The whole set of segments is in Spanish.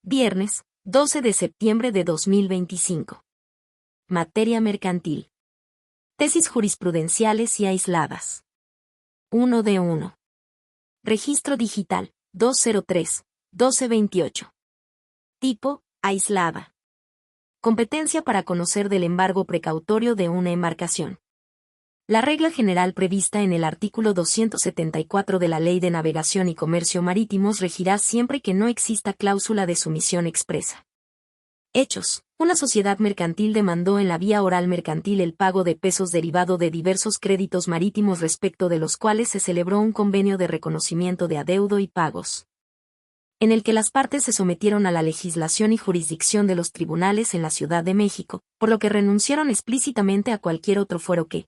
Viernes, 12 de septiembre de 2025. Materia mercantil. Tesis jurisprudenciales y aisladas. 1 de 1. Registro digital, 203-1228. Tipo, aislada. Competencia para conocer del embargo precautorio de una embarcación. La regla general prevista en el artículo 274 de la Ley de Navegación y Comercio Marítimos regirá siempre que no exista cláusula de sumisión expresa. Hechos. Una sociedad mercantil demandó en la vía oral mercantil el pago de pesos derivado de diversos créditos marítimos respecto de los cuales se celebró un convenio de reconocimiento de adeudo y pagos, en el que las partes se sometieron a la legislación y jurisdicción de los tribunales en la Ciudad de México, por lo que renunciaron explícitamente a cualquier otro fuero que,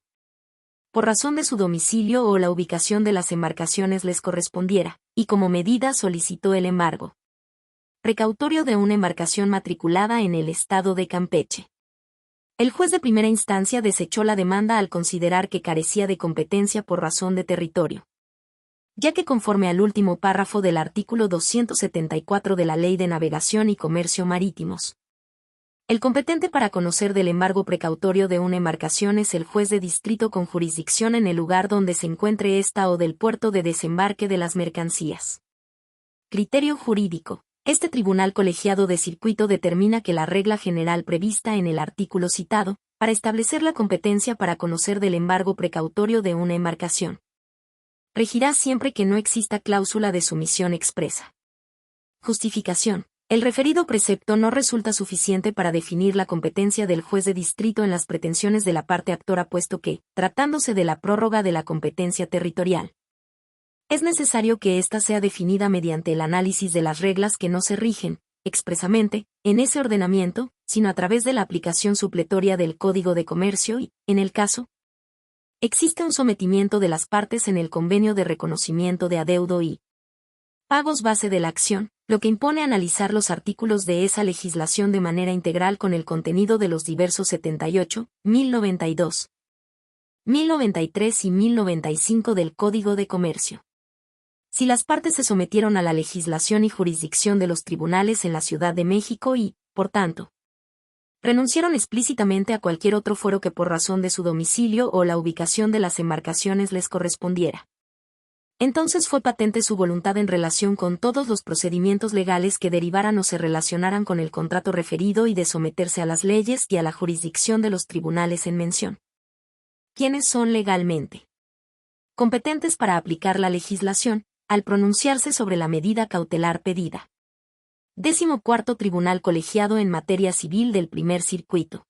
por razón de su domicilio o la ubicación de las embarcaciones les correspondiera, y como medida solicitó el embargo precautorio de una embarcación matriculada en el estado de Campeche. El juez de primera instancia desechó la demanda al considerar que carecía de competencia por razón de territorio, ya que conforme al último párrafo del artículo 274 de la Ley de Navegación y Comercio Marítimos, el competente para conocer del embargo precautorio de una embarcación es el juez de distrito con jurisdicción en el lugar donde se encuentre ésta o del puerto de desembarque de las mercancías. Criterio jurídico. Este tribunal colegiado de circuito determina que la regla general prevista en el artículo citado, para establecer la competencia para conocer del embargo precautorio de una embarcación, regirá siempre que no exista cláusula de sumisión expresa. Justificación. El referido precepto no resulta suficiente para definir la competencia del juez de distrito en las pretensiones de la parte actora puesto que, tratándose de la prórroga de la competencia territorial, es necesario que ésta sea definida mediante el análisis de las reglas que no se rigen, expresamente, en ese ordenamiento, sino a través de la aplicación supletoria del Código de Comercio y, en el caso, existe un sometimiento de las partes en el convenio de reconocimiento de adeudo y pagos base de la acción, lo que impone analizar los artículos de esa legislación de manera integral con el contenido de los diversos 78, 1092, 1093 y 1095 del Código de Comercio. Si las partes se sometieron a la legislación y jurisdicción de los tribunales en la Ciudad de México y, por tanto, renunciaron explícitamente a cualquier otro fuero que por razón de su domicilio o la ubicación de las embarcaciones les correspondiera, entonces fue patente su voluntad en relación con todos los procedimientos legales que derivaran o se relacionaran con el contrato referido y de someterse a las leyes y a la jurisdicción de los tribunales en mención. ¿Quiénes son legalmente competentes para aplicar la legislación, al pronunciarse sobre la medida cautelar pedida? 14º Tribunal Colegiado en Materia Civil del Primer Circuito.